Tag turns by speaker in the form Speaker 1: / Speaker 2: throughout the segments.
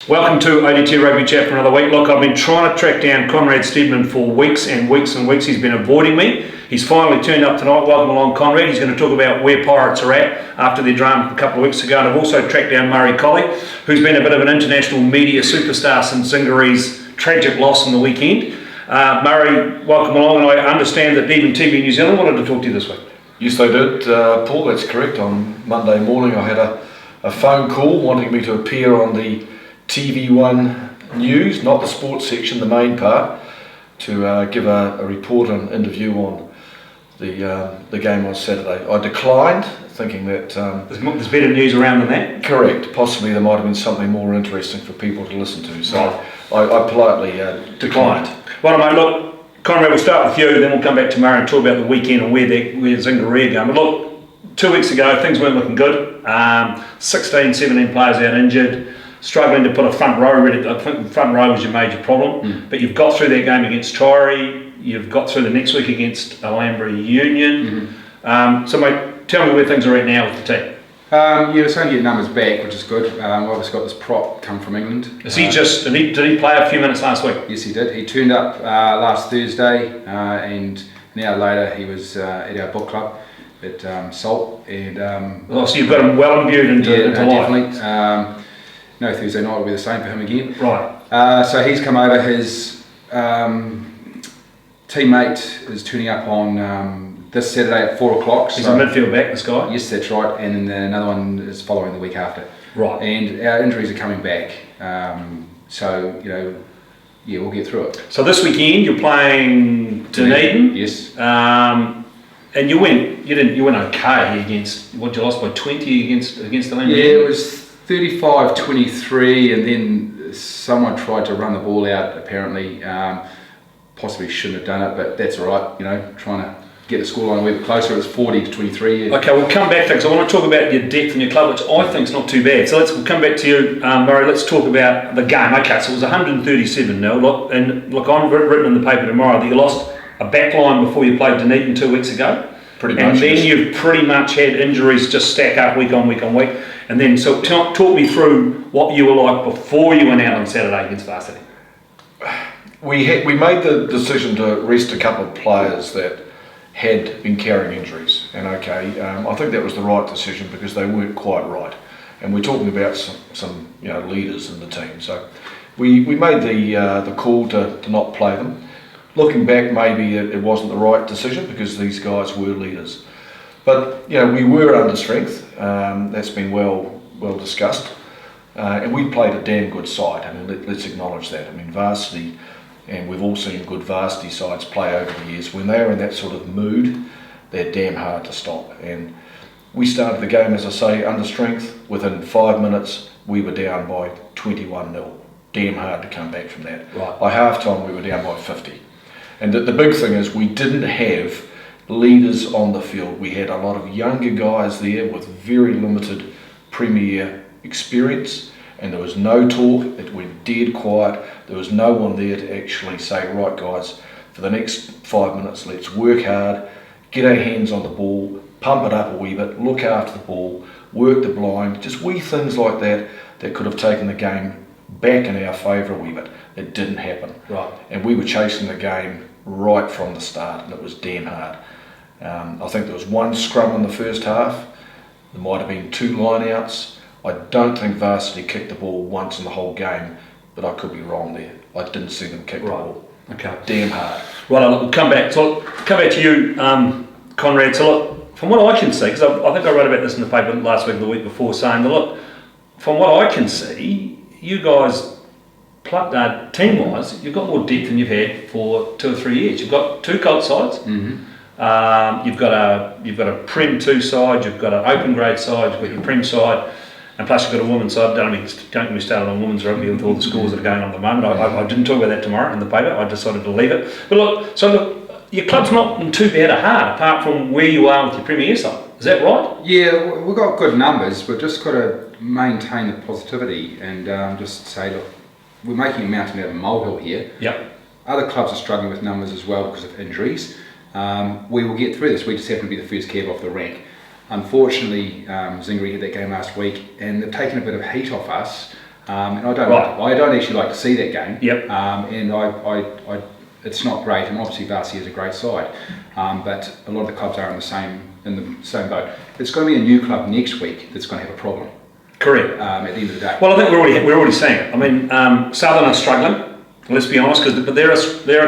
Speaker 1: Welcome to ODT Rugby Chat for another week. Look, I've been trying to track down Conrad Stedman for weeks and weeks and weeks. He's been avoiding me. He's finally turned up tonight. Welcome along, Conrad. He's going to talk about where Pirates are at after their drama a couple of weeks ago. And I've also tracked down Collie, who's been a bit of an international media superstar since Zingari's tragic loss on the weekend. Murray, welcome along. And I understand that even TV New Zealand wanted to talk to you this week.
Speaker 2: Yes, they did, Paul. That's correct. On Monday morning, I had a phone call wanting me to appear on the TV1 news, not the sports section, the main part, to give a report and interview on the game on Saturday. I declined, thinking that
Speaker 1: there's better news around than that.
Speaker 2: Correct. Possibly there might have been something more interesting for people to listen to. So I politely declined.
Speaker 1: Well, mate, look, Conrad, we'll start with you, then we'll come back to Murray and talk about the weekend and where Zingari are going. But look, 2 weeks ago things weren't looking good. 16, 17 players out injured. Struggling to put a front row ready. I think the front row was your major problem. But you've got through that game against Tyree. You've got through the next week against Alhambra Union. So, mate, tell me where things are at now with the team.
Speaker 3: We're starting to get numbers back, which is good. We've obviously got this prop come from England.
Speaker 1: Is he did he play a few minutes last week?
Speaker 3: Yes, he did. He turned up last Thursday, and an hour later he was at our book club at Salt. And
Speaker 1: so you've got him well imbued into life.
Speaker 3: Definitely. No, Thursday night will be the same for him again.
Speaker 1: Right.
Speaker 3: So he's come over. His teammate is turning up on this Saturday at 4 o'clock.
Speaker 1: He's a midfield back, this guy?
Speaker 3: Yes, that's right. And then another one is following the week after.
Speaker 1: Right.
Speaker 3: And our injuries are coming back. So, we'll get through it.
Speaker 1: So this weekend you're playing Dunedin.
Speaker 3: Yes.
Speaker 1: And you went okay against, you lost by 20 against Alhambra?
Speaker 3: Yeah, it was 35-23, and then someone tried to run the ball out, apparently. Possibly shouldn't have done it, but that's all right, trying to get the scoreline a wee bit closer. It was 40-23. Yeah.
Speaker 1: Okay, we'll come back to that because I want to talk about your depth in your club, which I think is not too bad. So we'll come back to you, Murray. Let's talk about the game. Okay, so it was 137-0. Look, I'm written in the paper tomorrow that you lost a back line before you played Dunedin 2 weeks ago.
Speaker 2: Pretty much.
Speaker 1: And then you've pretty much had injuries just stack up week on week on week. And then, so talk me through what you were like before you went out on Saturday against Varsity.
Speaker 2: We made the decision to rest a couple of players that had been carrying injuries, and I think that was the right decision because they weren't quite right. And we're talking about some leaders in the team, so we made the call to not play them. Looking back, maybe it wasn't the right decision because these guys were leaders. But we were under strength. That's been well discussed, and we played a damn good side. I mean, let's acknowledge that. I mean, Varsity, and we've all seen good Varsity sides play over the years. When they're in that sort of mood, they're damn hard to stop. And we started the game, as I say, under strength. Within 5 minutes, we were down by 21-0. Damn hard to come back from that.
Speaker 1: Right.
Speaker 2: By half-time, we were down by 50. And the big thing is we didn't have leaders on the field. We had a lot of younger guys there with very limited Premier experience, and there was no talk. It went dead quiet. There was no one there to actually say, right guys, for the next 5 minutes, let's work hard, get our hands on the ball, pump it up a wee bit, look after the ball, work the blind, just wee things like that could have taken the game back in our favour a wee bit. It didn't happen.
Speaker 1: Right.
Speaker 2: And we were chasing the game right from the start, and it was damn hard. I think there was one scrum in the first half. There might have been 2 line-outs. I don't think Varsity kicked the ball once in the whole game, but I could be wrong there. I didn't see them kick the ball.
Speaker 1: Okay.
Speaker 2: Damn hard.
Speaker 1: Right, we'll come back. So come back to you, Conrad. So look, from what I can see, because I think I wrote about this in the paper last week or the week before, saying that look, from what I can see, you guys, team-wise, you've got more depth than you've had for 2 or 3 years. You've got 2 cult sides. You've got a Prem 2 side. You've got an open grade side. You've got your Prem side, and plus you've got a women's side. Don't get me started on women's rugby with all the scores that are going on at the moment. I didn't talk about that tomorrow in the paper. I decided to leave it. But look, your club's not in too bad a heart, apart from where you are with your Premier side. Is that right?
Speaker 3: Yeah, we've got good numbers. We've just got to maintain the positivity and just say, look, we're making a mountain out of a molehill here.
Speaker 1: Yep.
Speaker 3: Other clubs are struggling with numbers as well because of injuries. We will get through this. We just happen to be the first cab off the rank. Unfortunately, Zingari had that game last week, and they've taken a bit of heat off us And I don't,
Speaker 1: Right.
Speaker 3: I don't actually like to see that game.
Speaker 1: Yep.
Speaker 3: And it's not great. And obviously, Varsity is a great side, but a lot of the clubs are in the same boat. It's going to be a new club next week that's going to have a problem.
Speaker 1: Correct.
Speaker 3: At the end of the day.
Speaker 1: Well, I think we're already seeing it. I mean, Southern are struggling. Let's be honest, but they're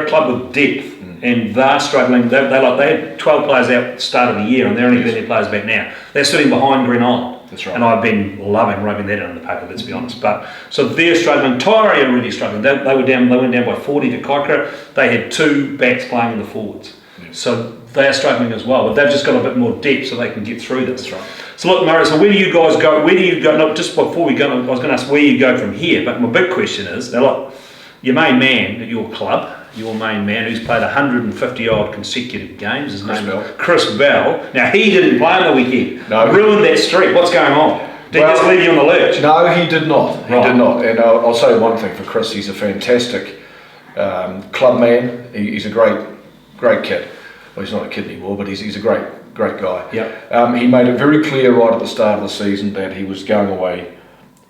Speaker 1: a club with depth, and they're struggling. They had 12 players out at the start of the year, and they're only getting their players back now. They're sitting behind Green Island.
Speaker 2: That's right.
Speaker 1: And I've been loving rubbing that in the paper. Let's be honest. But so they're struggling. Tyree are really struggling. They went down by 40 to Kaikoura. They had 2 backs playing in the forwards. So they're struggling as well, but they've just got a bit more depth so they can get through this.
Speaker 2: That's right.
Speaker 1: So look, Murray, so where do you guys go? Where do you go? No, just before we go, I was going to ask where you go from here, but my big question is, now look, your main man at your club, your main man who's played 150 odd consecutive games, his name is Chris Bell. Now he didn't play on the weekend.
Speaker 2: No.
Speaker 1: Ruined that streak. What's going on? Did he just leave you on the lurch?
Speaker 2: No, he did not. He
Speaker 1: Right.
Speaker 2: did not. And I'll say one thing for Chris: he's a fantastic club man. He's a great kid. Well, he's not a kid anymore, but he's a great guy.
Speaker 1: Yep.
Speaker 2: He made it very clear right at the start of the season that he was going away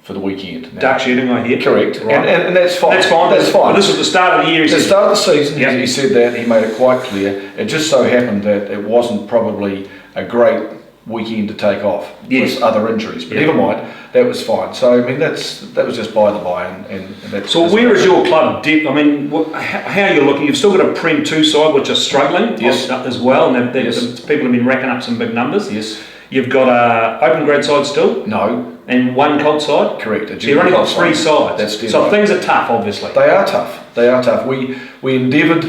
Speaker 2: for the weekend. Now,
Speaker 1: Duck shooting, I hear.
Speaker 2: correct.
Speaker 1: Right.
Speaker 2: And that's fine.
Speaker 1: That's fine.
Speaker 2: That's fine.
Speaker 1: But this was the start of the year. He
Speaker 2: At the
Speaker 1: said,
Speaker 2: start of the season,
Speaker 1: Yep.
Speaker 2: he said that. He made it quite clear. It just so happened that it wasn't probably a great weekend to take off
Speaker 1: Yes.
Speaker 2: with other injuries. But
Speaker 1: Yep.
Speaker 2: never mind, that was fine. So I mean, that was just by the by, and that's.
Speaker 1: so where is your club depth? I mean, how are you looking? You've still got a Prem 2 side which are struggling
Speaker 2: Yes.
Speaker 1: as well, and
Speaker 2: Yes.
Speaker 1: people have been racking up some big numbers.
Speaker 2: Yes.
Speaker 1: You've got a open grade side still,
Speaker 2: No.
Speaker 1: and 1 Colt side.
Speaker 2: Correct.
Speaker 1: So you've only got 3 sides.
Speaker 2: That's dead
Speaker 1: so
Speaker 2: right.
Speaker 1: things are tough, obviously.
Speaker 2: They are tough. They are tough. We endeavoured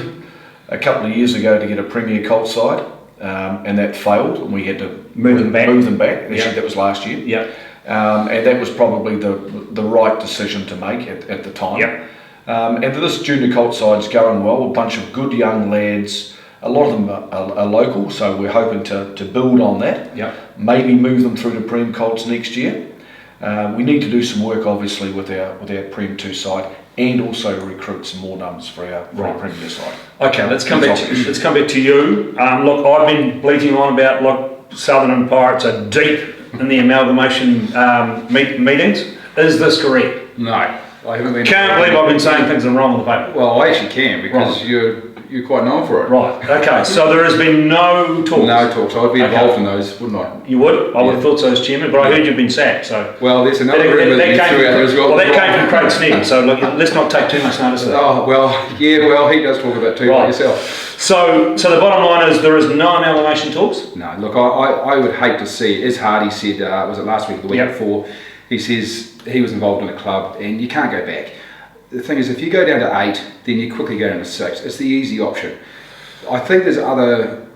Speaker 2: a couple of years ago to get a Premier Colt side, and that failed, and we had to
Speaker 1: Move them back.
Speaker 2: Actually,
Speaker 1: Yeah.
Speaker 2: that was last year.
Speaker 1: Yep.
Speaker 2: And that was probably the right decision to make at the time.
Speaker 1: Yep.
Speaker 2: And this junior Colt side's going well. A bunch of good young lads. A lot of them are local, so we're hoping to build on that.
Speaker 1: Yep.
Speaker 2: Maybe move them through to Prem Colts next year. We need to do some work, obviously, with our Prem 2 side, and also recruit some more numbers for our Premier side.
Speaker 1: Okay, let's come back to you. Look, I've been bleating on about Southern and Pirates are deep in the amalgamation meetings. Is this correct?
Speaker 3: No, I haven't been.
Speaker 1: Can't believe I've been saying things are wrong on the paper.
Speaker 3: Well, I actually can because
Speaker 1: Right.
Speaker 3: you're quite known for it.
Speaker 1: Right. Okay. So there has been no talks.
Speaker 3: No talks. I'd be
Speaker 1: Okay.
Speaker 3: involved in those, wouldn't I?
Speaker 1: You would? I would have thought so as chairman, but I heard you've been sacked. So
Speaker 3: Well, there's another rumour that threw out there as well.
Speaker 1: well, that came from Craig Sneddon. So look, let's not take too much notice of that.
Speaker 3: Oh well, yeah. Well, he does talk about too
Speaker 1: Right.
Speaker 3: like yourself.
Speaker 1: So the bottom line is there is no amalgamation talks.
Speaker 3: No, look, I would hate to see, as Hardy said, was it last week or the week
Speaker 1: Yep.
Speaker 3: before, he says he was involved in a club and you can't go back. The thing is, if you go down to 8, then you quickly go down to 6. It's the easy option. I think there's other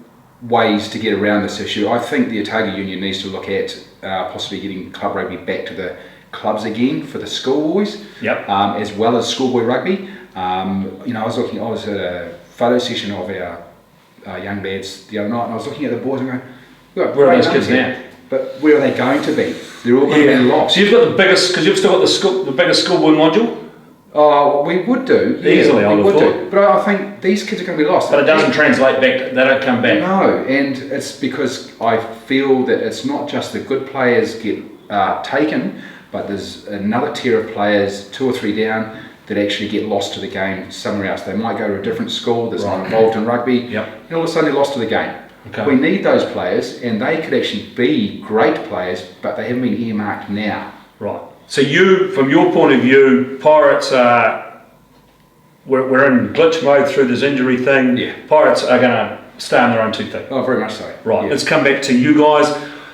Speaker 3: ways to get around this issue. I think the Otago Union needs to look at possibly getting club rugby back to the clubs again for the schoolboys,
Speaker 1: Yep.
Speaker 3: as well as schoolboy rugby. I was at a photo session of our young lads the other night, and I was looking at the boys and going, "We've got
Speaker 1: Where are
Speaker 3: great
Speaker 1: those kids
Speaker 3: numbers
Speaker 1: now?"
Speaker 3: here, but where are they going to be? They're all going to be lost.
Speaker 1: So you've got the biggest, because you've still got the biggest schoolboy module,
Speaker 3: Oh, we would do.
Speaker 1: Easily, I
Speaker 3: we
Speaker 1: would
Speaker 3: would
Speaker 1: have
Speaker 3: do. But I think these kids are going to be lost.
Speaker 1: but it doesn't translate back. They don't come back.
Speaker 3: No, and it's because I feel that it's not just the good players get taken, but there's another tier of players, 2 or 3 down, that actually get lost to the game somewhere else. They might go to a different school that's not involved in rugby,
Speaker 1: Yep.
Speaker 3: and all of a sudden they're lost to the game.
Speaker 1: Okay.
Speaker 3: We need those players, and they could actually be great players, but they haven't been earmarked now.
Speaker 1: Right. So you, from your point of view, Pirates are. We're in glitch mode through this injury thing.
Speaker 3: Yeah.
Speaker 1: Pirates are going to stay on their own 2 feet.
Speaker 3: Oh, very much so.
Speaker 1: Right.
Speaker 3: Yeah.
Speaker 1: Let's come back to you guys,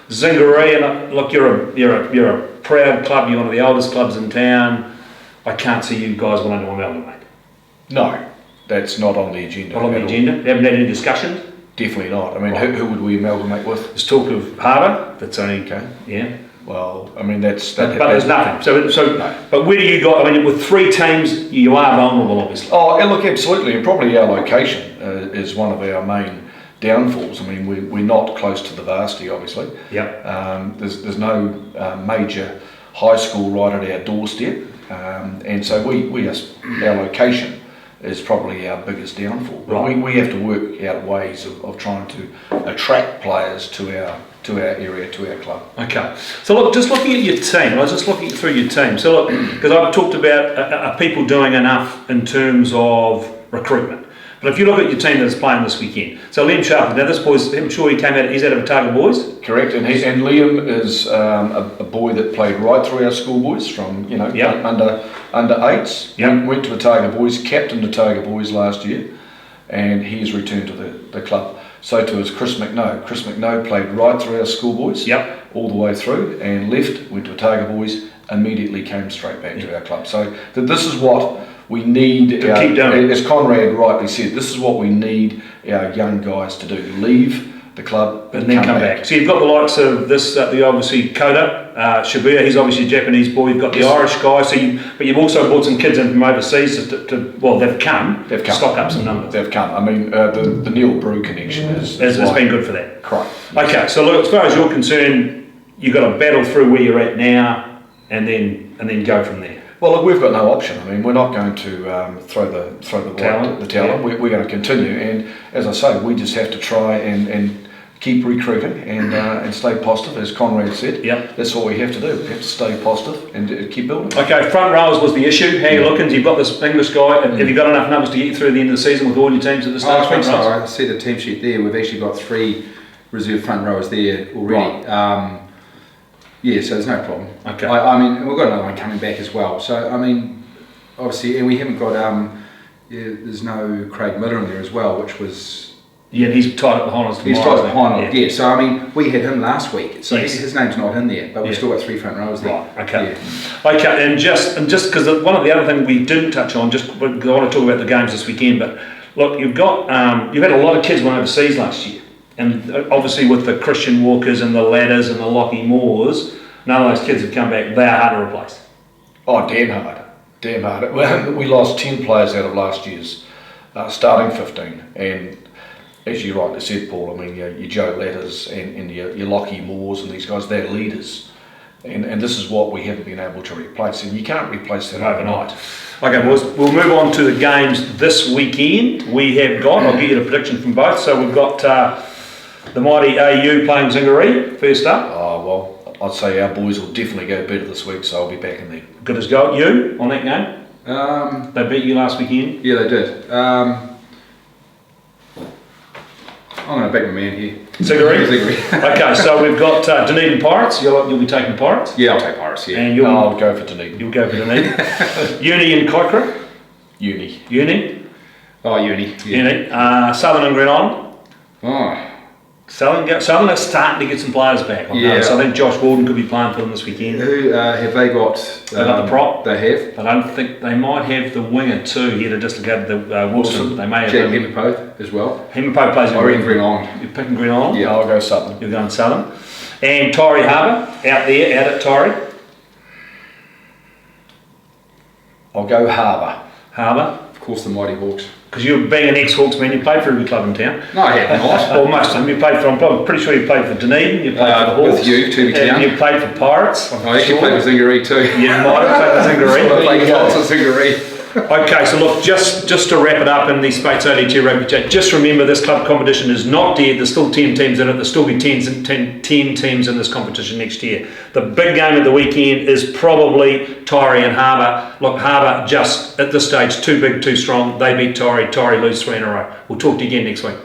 Speaker 1: Zingari. And look, you're a proud club. You're one of the oldest clubs in town. I can't see you guys wanting to amalgamate.
Speaker 2: No, that's not on the agenda.
Speaker 1: Not on the
Speaker 2: at all.
Speaker 1: agenda. You haven't had any discussions.
Speaker 2: Definitely not. I mean,
Speaker 1: Right.
Speaker 2: who would we amalgamate with?
Speaker 1: There's talk of Harbour. That's only
Speaker 2: Okay.
Speaker 1: yeah.
Speaker 2: Well, I mean, but
Speaker 1: But there's nothing. So but where do you got? I mean, with 3 teams, you are vulnerable, obviously.
Speaker 2: Oh, and look, absolutely, and probably our location is one of our main downfalls. I mean, we're not close to the varsity, obviously.
Speaker 1: Yep.
Speaker 2: There's no major high school right at our doorstep, and so our location is probably our biggest downfall. But
Speaker 1: Right.
Speaker 2: we have to work out ways of trying to attract players to our area, to our club.
Speaker 1: Okay, so look, just looking at your team, I was just looking through your team. So look, because I've talked about are people doing enough in terms of recruitment. But if you look at your team that's playing this weekend, so Liam Sharp, now this boy's, I'm sure he's out of Otago Boys.
Speaker 2: Correct, and Liam is a boy that played right through our schoolboys from
Speaker 1: Yep.
Speaker 2: under eights.
Speaker 1: Yep.
Speaker 2: Went to Otago Boys, captained Otago Boys last year, and he has returned to the club. So too is Chris McNoe. Chris McNoe played right through our schoolboys,
Speaker 1: Yep.
Speaker 2: all the way through, and left, went to Otago Boys, immediately came straight back to our club. So this is what we need
Speaker 1: To keep doing.
Speaker 2: as Conrad rightly said, this is what we need our young guys to do. Leave the club
Speaker 1: And then come back. So you've got the likes of this, the obviously Koda, Shibuya, he's obviously a Japanese boy. You've got the
Speaker 2: Yes.
Speaker 1: Irish guy, but you've also brought some kids in from overseas well, they've come to stock up some numbers.
Speaker 2: They've come. I mean, the Neil Brew connection
Speaker 1: It's been good for that.
Speaker 2: Correct.
Speaker 1: Okay, so look, as far as you're concerned, you've got to battle through where you're at now, and then go from there.
Speaker 2: Well, look, we've got no option. I mean, we're not going to throw the towel.
Speaker 1: Yeah.
Speaker 2: We're going to continue, and as I say, we just have to try and keep recruiting and stay positive, as Conrad said.
Speaker 1: Yep.
Speaker 2: That's what we have to do. We have to stay positive and keep building.
Speaker 1: Okay, front rowers was the issue. How you looking? You've got this English guy. Have you got enough numbers to get you through the end of the season with all your teams at this stage?
Speaker 3: I think so.
Speaker 1: Front rowers?
Speaker 3: I see the team sheet there. We've actually got 3 reserve front rowers there already.
Speaker 2: Right.
Speaker 3: Yeah, so there's no problem.
Speaker 1: Okay.
Speaker 3: I mean, we've got another one coming back as well. So, I mean, obviously, and we haven't got, there's no Craig Miller in there as well, which was...
Speaker 1: Yeah, he's tied up the Highlands tomorrow.
Speaker 3: He's tied
Speaker 1: isn't
Speaker 3: behind,
Speaker 1: he?
Speaker 3: yeah. So, I mean, we had him last week, so
Speaker 1: Yes.
Speaker 3: his name's not in there, but we've
Speaker 1: Yeah.
Speaker 3: still got 3 front rows there.
Speaker 1: Right, okay.
Speaker 3: Yeah.
Speaker 1: Okay, and just because one of the other things we didn't touch on, just I want to talk about the games this weekend, but look, you've had a lot of kids went overseas last year, and obviously with the Christian Walkers and the Ladders and the Lockie Moores, none of those kids have come back. They are hard to replace.
Speaker 2: Oh, damn hard. Damn hard. We lost 10 players out of last year's starting 15, and as you rightly said, Paul, I mean, your Joe Ladders and your Lockie Moores and these guys, they're leaders. And this is what we haven't been able to replace, and you can't replace that overnight.
Speaker 1: Okay, boys, we'll move on to the games this weekend. We have got, I'll give you the prediction from both. So we've got the mighty AU playing Zingari first up.
Speaker 2: Oh, well, I'd say our boys will definitely go better this week, so I'll be back in there.
Speaker 1: Good as gold. You on that game? They beat you last weekend.
Speaker 3: Yeah, they did. I'm going to back my man here.
Speaker 1: Zingari?
Speaker 3: Zingari.
Speaker 1: Okay, so we've got Dunedin Pirates. You'll be taking Pirates.
Speaker 3: Yeah, I'll take Pirates, yeah.
Speaker 1: And
Speaker 2: I'll go for Dunedin.
Speaker 1: you'll go for Dunedin. Uni and Kaikoura.
Speaker 2: Uni.
Speaker 1: Uni.
Speaker 3: Oh, Uni. Yeah.
Speaker 1: Uni. Southern and Green Island.
Speaker 3: Oh,
Speaker 1: Southern are starting to get some players back.
Speaker 3: Yeah.
Speaker 1: So I think Josh Walden could be playing for them this weekend.
Speaker 3: who have they got?
Speaker 1: They got the prop.
Speaker 3: They have.
Speaker 1: I don't think they might have the winger too. Here to just look at the Wilson. They may have.
Speaker 3: Jack Hemipo as well.
Speaker 1: Hemipo plays in
Speaker 3: I reckon Green Island.
Speaker 1: You're picking Green Island.
Speaker 3: Yeah.
Speaker 2: I'll go Southern.
Speaker 1: You're going Southern. And Torrey Harbour out at Torrey.
Speaker 2: I'll go Harbour.
Speaker 1: Harbour.
Speaker 3: Of course, the Mighty Hawks.
Speaker 1: Because you being an ex-Hawks man, you played for every club in town.
Speaker 3: No, I have not.
Speaker 1: Well, most of them. You played for. I'm pretty sure you played for Dunedin. You played for the Hawks.
Speaker 3: With you, Toomey
Speaker 1: And
Speaker 3: Town.
Speaker 1: you played for Pirates.
Speaker 3: I actually played with Zingari too.
Speaker 1: You might have played for Zingari.
Speaker 3: I played lots of Zingari.
Speaker 1: Okay, so look, just to wrap it up in the Spates ODT Rugby Chat, just remember this club competition is not dead. There's still 10 teams in it. There's still be 10 teams in this competition next year. The big game of the weekend is probably Torrey and Harbour. Look, Harbour just at this stage too big, too strong. They beat Torrey. Torrey lose 3 in a row. We'll talk to you again next week.